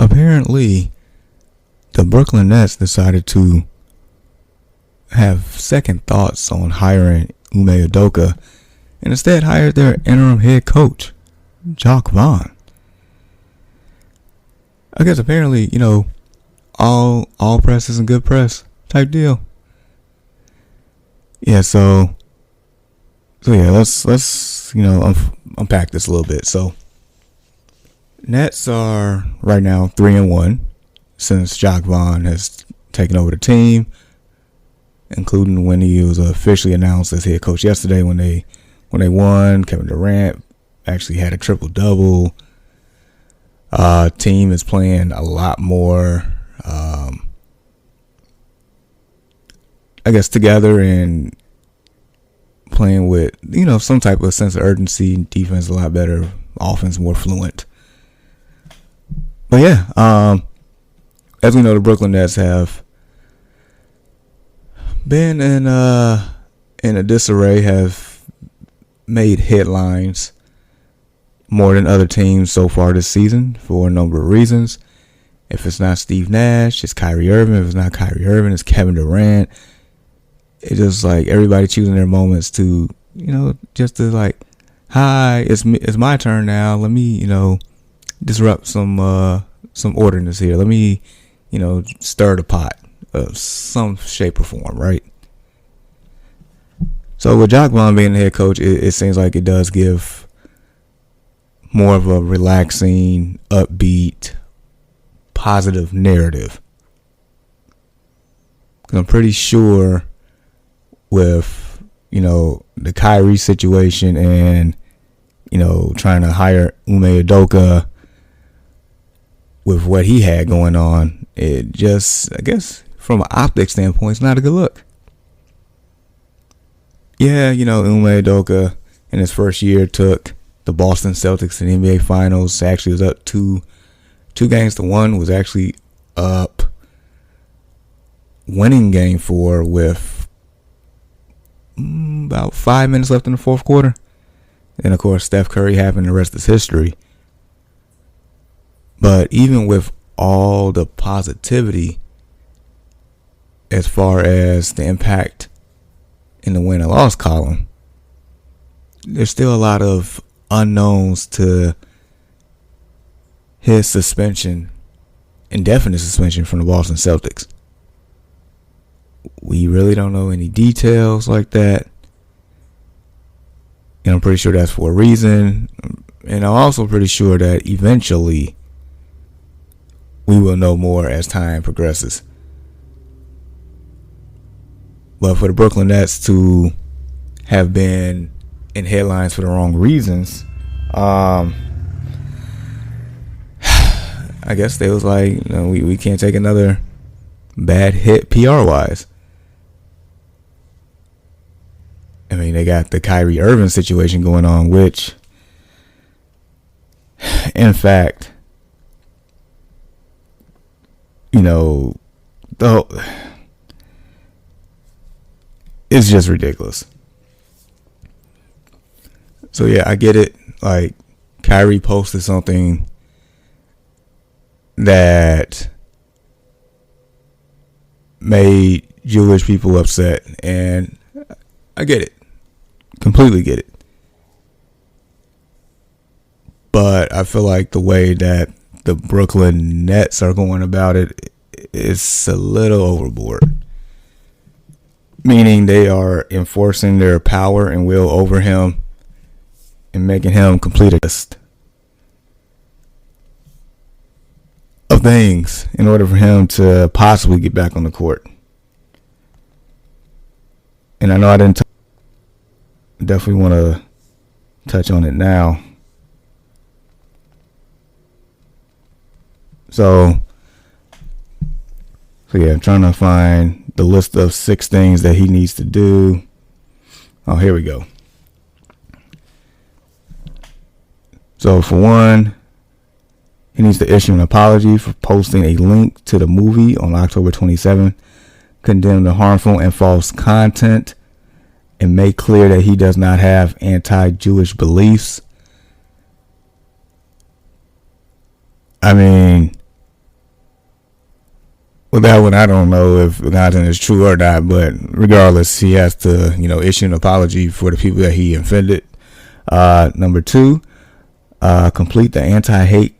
apparently the Brooklyn Nets decided to have second thoughts on hiring Ime Udoka and instead hired their interim head coach, Jacque Vaughn. I guess apparently, all press isn't good press type deal. Yeah, so yeah, let's unpack this a little bit. So Nets are right now 3-1 since Jacque Vaughn has taken over the team, including when he was officially announced as head coach yesterday when they won. Kevin Durant actually had a triple-double. Team is playing a lot more, together and playing with, some type of sense of urgency. Defense a lot better, offense more fluent. But yeah, as we know, the Brooklyn Nets have been in a disarray, have made headlines more than other teams so far this season for a number of reasons. If it's not Steve Nash, it's Kyrie Irving. If it's not Kyrie Irving, it's Kevin Durant. It's just like everybody choosing their moments to, just to like, hi, it's my turn now. Let me, disrupt some orderness here. Let me, stir the pot of some shape or form, right? So with Jacque Vaughn being the head coach, it seems like it does give more of a relaxing, upbeat, positive narrative. I'm pretty sure with, the Kyrie situation and, trying to hire Ime Udoka with what he had going on, it just, I guess, from an optics standpoint, it's not a good look. Yeah, Ime Udoka in his first year took the Boston Celtics to the NBA Finals. Actually was up two games to one, was actually up winning game 4 with about 5 minutes left in the fourth quarter. And of course, Steph Curry happened, the rest is history. But even with all the positivity as far as the impact in the win and loss column, there's still a lot of unknowns to his suspension, indefinite suspension from the Boston Celtics. We really don't know any details like that. And I'm pretty sure that's for a reason. And I'm also pretty sure that eventually we will know more as time progresses. But for the Brooklyn Nets to have been in headlines for the wrong reasons, I guess they was like, we can't take another bad hit PR-wise. I mean, they got the Kyrie Irving situation going on, which, in fact, it's just ridiculous. So yeah, I get it. Like, Kyrie posted something that made Jewish people upset, and I get it. Completely get it. But I feel like the way that the Brooklyn Nets are going about it is a little overboard. Meaning they are enforcing their power and will over him and making him complete a list of things in order for him to possibly get back on the court. And I know I didn't definitely want to touch on it now. So yeah, I'm trying to find the list of 6 things that he needs to do. Oh, here we go. So for one, he needs to issue an apology for posting a link to the movie on October 27th, condemn the harmful and false content, and make clear that he does not have anti-Jewish beliefs. I mean, that one, I don't know if the content is true or not, but regardless, he has to, issue an apology for the people that he offended. Number 2, complete the anti-hate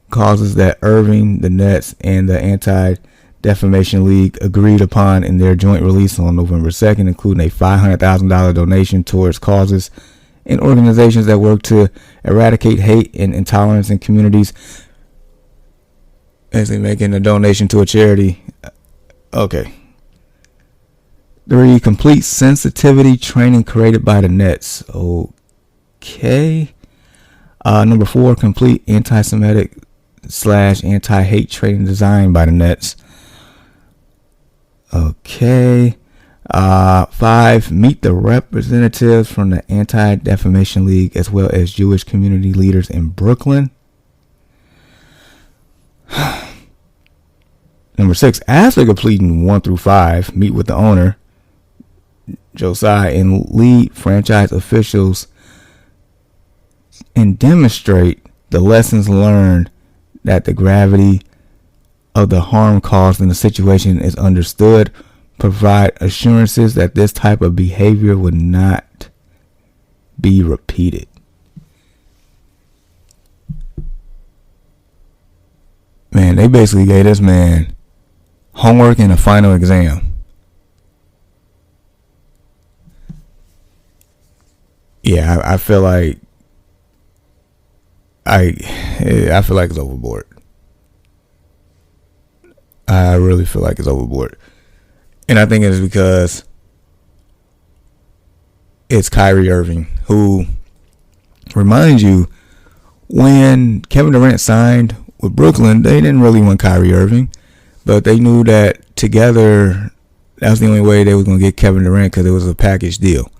causes that Irving, the Nets, and the Anti-Defamation League agreed upon in their joint release on November 2nd, including a $500,000 donation towards causes and organizations that work to eradicate hate and intolerance in communities. As they making a donation to a charity. Okay. 3, complete sensitivity training created by the Nets. Okay. Number 4, complete anti-Semitic / anti-hate training designed by the Nets. Okay. 5, meet the representatives from the Anti-Defamation League as well as Jewish community leaders in Brooklyn. Number 6, after completing 1 through 5, meet with the owner, Josiah, and lead franchise officials and demonstrate the lessons learned, that the gravity of the harm caused in the situation is understood, provide assurances that this type of behavior would not be repeated. Man, they basically gave this man homework and a final exam. Yeah, I feel like I feel like it's overboard. I really feel like it's overboard. And I think it is because it's Kyrie Irving, who, remind you, when Kevin Durant signed with Brooklyn, they didn't really want Kyrie Irving, but they knew that together, that was the only way they was going to get Kevin Durant, because it was a package deal.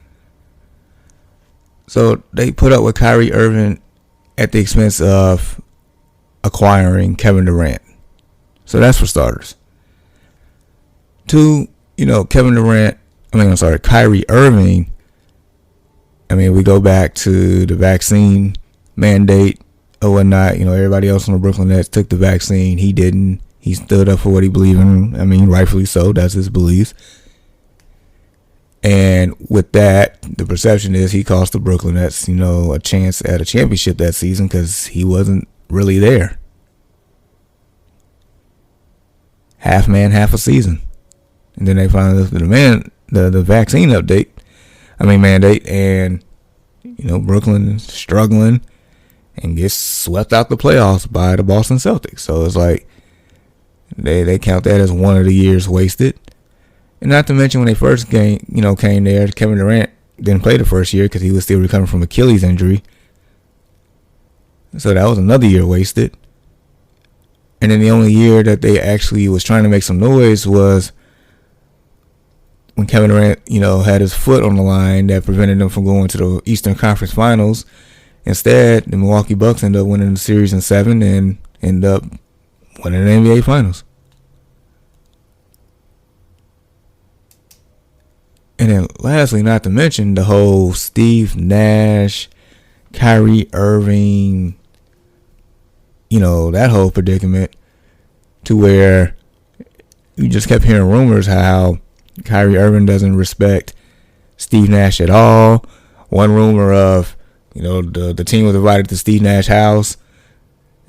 So they put up with Kyrie Irving at the expense of acquiring Kevin Durant. So that's for starters. 2, Kyrie Irving. We go back to the vaccine mandate or whatnot. Everybody else on the Brooklyn Nets took the vaccine. He didn't. He stood up for what he believed in. Rightfully so. That's his beliefs. And with that, the perception is he cost the Brooklyn Nets, a chance at a championship that season, because he wasn't really there. Half man, half a season. And then they finally lifted the vaccine mandate, and Brooklyn is struggling and gets swept out the playoffs by the Boston Celtics. So it's like they count that as one of the years wasted. And not to mention, when they first came there, Kevin Durant didn't play the first year because he was still recovering from Achilles injury. So that was another year wasted. And then the only year that they actually was trying to make some noise was when Kevin Durant, had his foot on the line that prevented them from going to the Eastern Conference Finals. Instead, the Milwaukee Bucks ended up winning the series in 7 and ended up winning the NBA Finals. And then lastly, not to mention the whole Steve Nash, Kyrie Irving, that whole predicament, to where you just kept hearing rumors how Kyrie Irving doesn't respect Steve Nash at all. One rumor of, the team was invited to Steve Nash's house,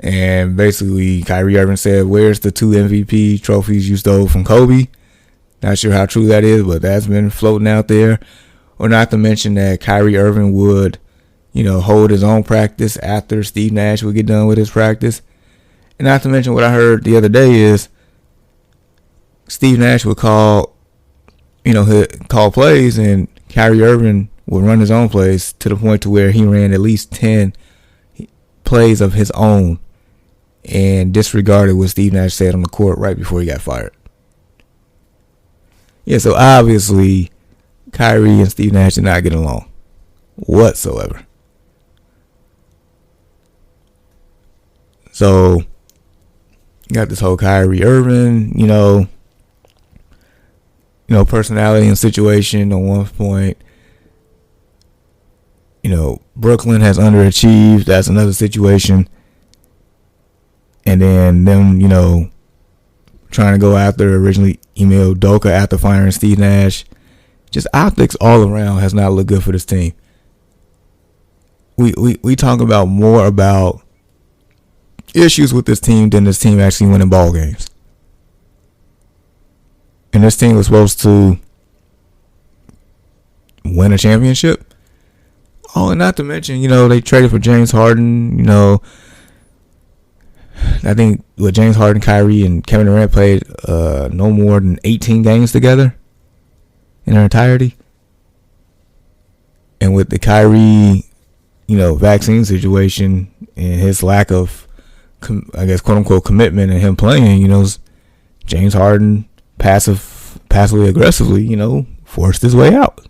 and basically Kyrie Irving said, "Where's the 2 MVP trophies you stole from Kobe?" Not sure how true that is, but that's been floating out there. Or not to mention that Kyrie Irving would, hold his own practice after Steve Nash would get done with his practice. And not to mention, what I heard the other day is Steve Nash would call plays, and Kyrie Irving would run his own plays, to the point to where he ran at least 10 plays of his own and disregarded what Steve Nash said on the court right before he got fired. Yeah, so obviously Kyrie and Steve Nash did not get along whatsoever. So you got this whole Kyrie Irving, personality and situation. On one point, Brooklyn has underachieved. That's another situation. And then them, trying to go after originally Ime Udoka after firing Steve Nash. Just optics all around has not looked good for this team. We talk about more about issues with this team than this team actually winning ball games. And this team was supposed to win a championship. Oh, and not to mention, they traded for James Harden. I think with James Harden, Kyrie, and Kevin Durant played no more than 18 games together in their entirety. And with the Kyrie, vaccine situation and his lack of, I guess, quote unquote, commitment and him playing, James Harden passively aggressively, forced his way out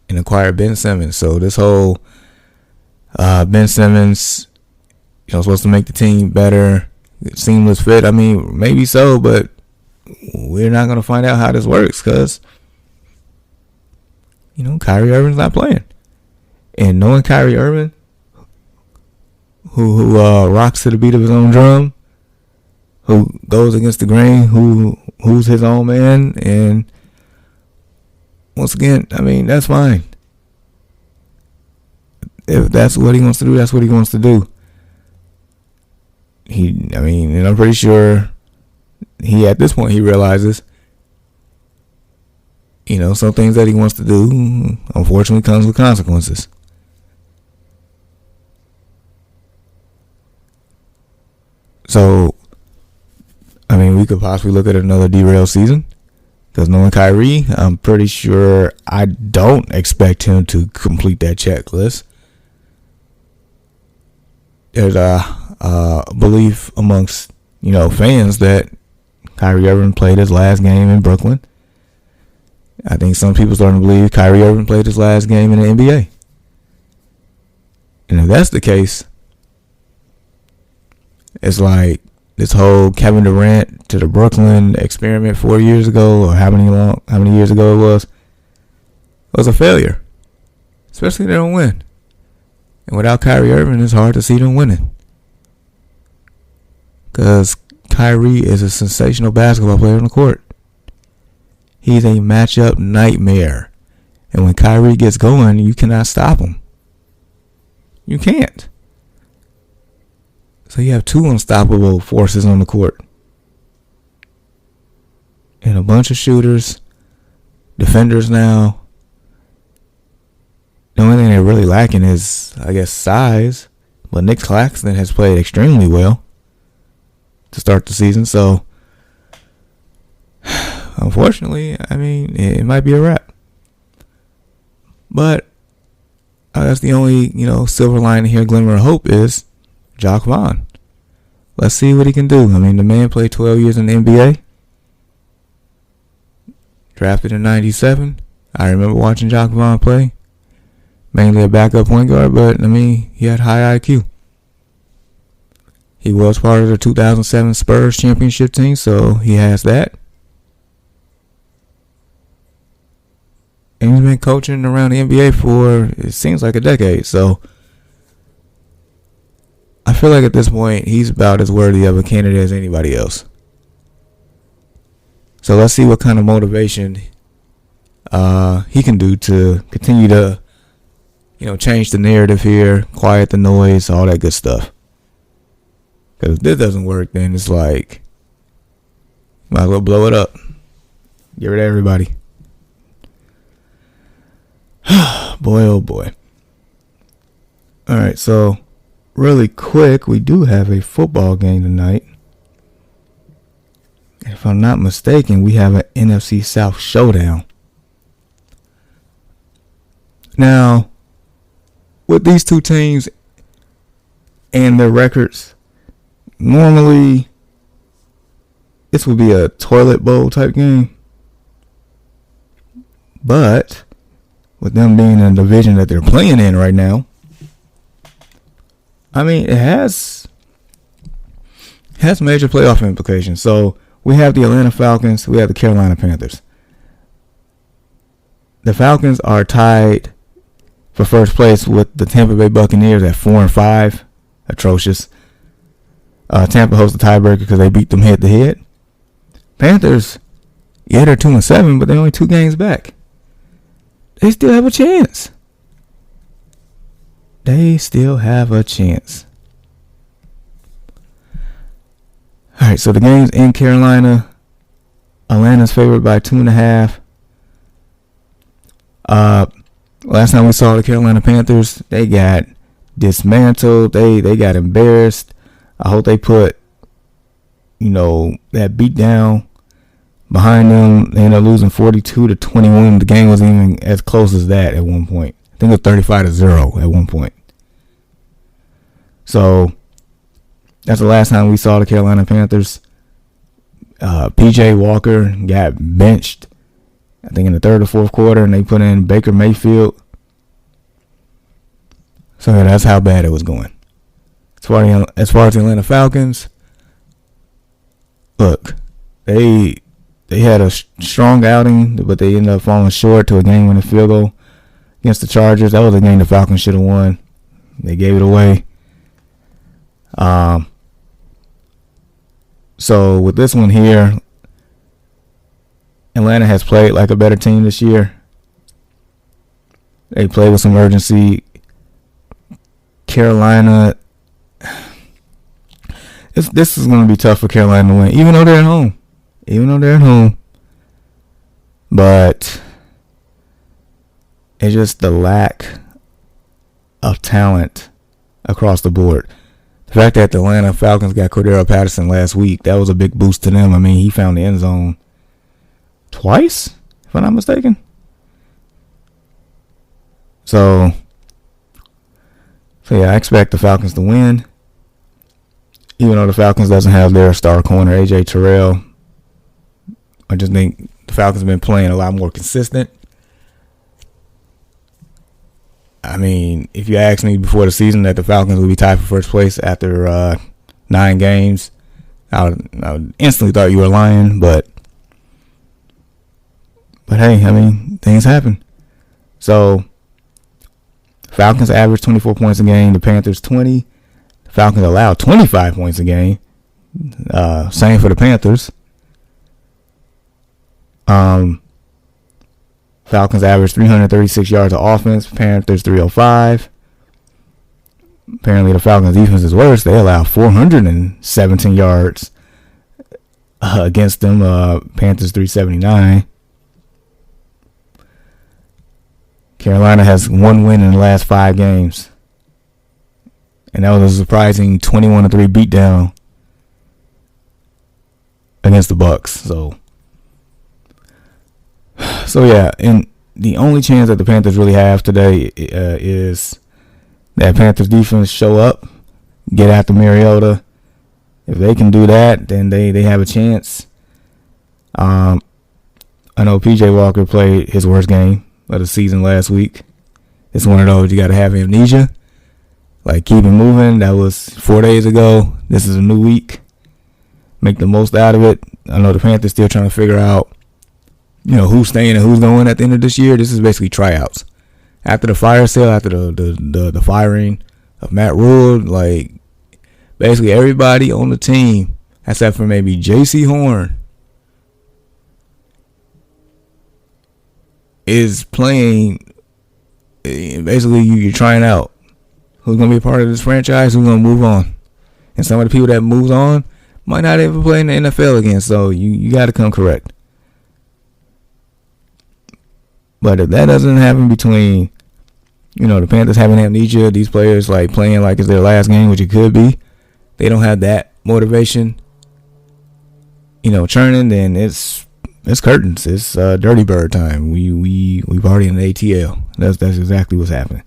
and acquired Ben Simmons. So this whole Ben Simmons, supposed to make the team better, seamless fit. I mean, maybe so, but we're not going to find out how this works because, Kyrie Irving's not playing. And knowing Kyrie Irving, who rocks to the beat of his own drum, who goes against the grain, who's his own man, and once again, I mean, that's fine. If that's what he wants to do, that's what he wants to do. And I'm pretty sure at this point he realizes, some things that he wants to do, unfortunately, comes with consequences. So, we could possibly look at another derailed season. Because knowing Kyrie, I'm pretty sure I don't expect him to complete that checklist. There's a belief amongst, fans that Kyrie Irving played his last game in Brooklyn. I think some people starting to believe Kyrie Irving played his last game in the NBA. And if that's the case, it's like this whole Kevin Durant to the Brooklyn experiment 4 years ago, or how many years ago it was a failure. Especially if they don't win. And without Kyrie Irving, it's hard to see them winning. Because Kyrie is a sensational basketball player on the court. He's a matchup nightmare. And when Kyrie gets going, you cannot stop him. You can't. So you have two unstoppable forces on the court. And a bunch of shooters, defenders now. The only thing they're really lacking is, I guess, size. But Nick Claxton has played extremely well to start the season. So, unfortunately, it might be a wrap. But that's the only, silver lining here, glimmer of hope is Jacque Vaughn. Let's see what he can do. The man played 12 years in the NBA. Drafted in 97. I remember watching Jacque Vaughn play. Mainly a backup point guard, but, he had high IQ. He was part of the 2007 Spurs championship team, so he has that. And he's been coaching around the NBA for, it seems like, a decade, so I feel like at this point, he's about as worthy of a candidate as anybody else. So let's see what kind of motivation he can do to continue to, change the narrative here, quiet the noise, all that good stuff. Because if this doesn't work, then it's like, might as well blow it up. Get rid of everybody. Boy, oh boy. Alright, so really quick, we do have a football game tonight. If I'm not mistaken, we have an NFC South showdown. Now, with these two teams and their records, normally this would be a toilet bowl type game. But with them being in the division that they're playing in right now, it has major playoff implications. So we have the Atlanta Falcons, we have the Carolina Panthers. The Falcons are tied for first place with the Tampa Bay Buccaneers at 4-5. Atrocious. Tampa hosts the tiebreaker because they beat them head-to-head. Panthers, yeah, they're 2-7, but they're only 2 games back. They still have a chance. They still have a chance. All right, so the game's in Carolina. Atlanta's favored by 2.5. Last time we saw the Carolina Panthers, they got dismantled. They got embarrassed. I hope they put, that beat down behind them. They ended up losing 42-21. The game wasn't even as close as that at one point. I think it was 35-0 at one point. So that's the last time we saw the Carolina Panthers. PJ Walker got benched, I think, in the third or fourth quarter, and they put in Baker Mayfield. So that's how bad it was going. As far as the Atlanta Falcons, look, they had a strong outing, but they ended up falling short to a game-winning field goal against the Chargers. That was a game the Falcons should have won. They gave it away. So with this one here, Atlanta has played like a better team this year. They played with some urgency. Carolina, this is going to be tough for Carolina to win, even though they're at home. But it's just the lack of talent across the board. The fact that the Atlanta Falcons got Cordero Patterson last week, that was a big boost to them. I mean, he found the end zone twice, if I'm not mistaken. So yeah, I expect the Falcons to win. Even though the Falcons doesn't have their star corner, AJ Terrell. I just think the Falcons have been playing a lot more consistent. I mean, if you asked me before the season that the Falcons would be tied for first place after 9 games, I would instantly thought you were lying. But hey, I mean, things happen. So Falcons average 24 points a game. The Panthers 20. The Falcons allow 25 points a game. Same for the Panthers. Falcons average 336 yards of offense. Panthers 305. Apparently the Falcons defense is worse. They allow 417 yards against them. Panthers 379. Carolina has 1 win in the last 5 games. And that was a surprising 21-3 beatdown against the Bucks. So yeah, and the only chance that the Panthers really have today is that Panthers defense show up, get after Mariota. If they can do that, then they have a chance. I know PJ Walker played his worst game of the season last week. It's one of those you got to have amnesia. Like, keep it moving. That was 4 days ago. This is a new week. Make the most out of it. I know the Panthers still trying to figure out, who's staying and who's going at the end of this year. This is basically tryouts. After the fire sale, after the firing of Matt Rule, like, basically everybody on the team, except for maybe J.C. Horn, is playing. Basically, you're trying out who's going to be a part of this franchise, who's going to move on. And some of the people that moves on might not ever play in the NFL again, so you got to come correct. But if that doesn't happen between, the Panthers having amnesia, these players like playing like it's their last game, which it could be, they don't have that motivation, churning, then it's curtains. It's dirty bird time. We've already in the ATL. That's exactly what's happening.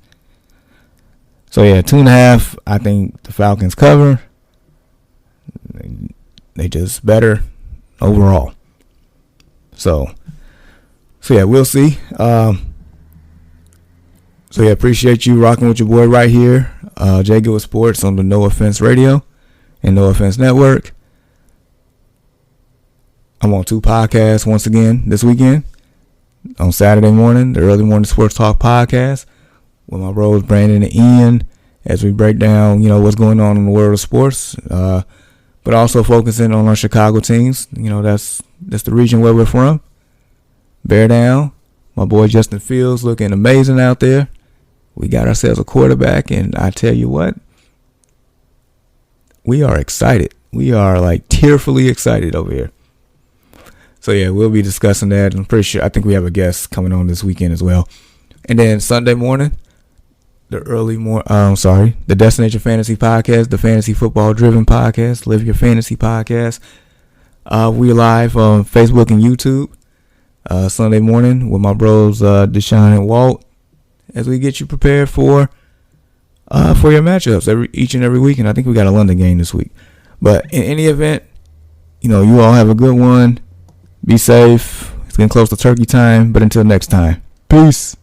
So yeah, 2.5. I think the Falcons cover. They just better overall. So yeah, we'll see. So yeah, appreciate you rocking with your boy right here, JGoodWithSports on the No Offense Radio and No Offense Network. I'm on 2 podcasts once again this weekend. On Saturday morning, the Early Morning Sports Talk podcast with my bros Brandon and Ian, as we break down, what's going on in the world of sports. but also focusing on our Chicago teams. You know, that's the region where we're from. Bear down. My boy Justin Fields looking amazing out there. We got ourselves a quarterback, and I tell you what, we are excited. We are like tearfully excited over here. So yeah, we'll be discussing that. I'm pretty sure. I think we have a guest coming on this weekend as well. And then Sunday morning, the Destination Fantasy Podcast, the fantasy football driven podcast, Live Your Fantasy Podcast. We live on Facebook and YouTube Sunday morning with my bros Deshaun and Walt, as we get you prepared for your matchups each and every week. And I think we got a London game this week. But in any event, you know, you all have a good one. Be safe. It's getting close to turkey time. But until next time, peace.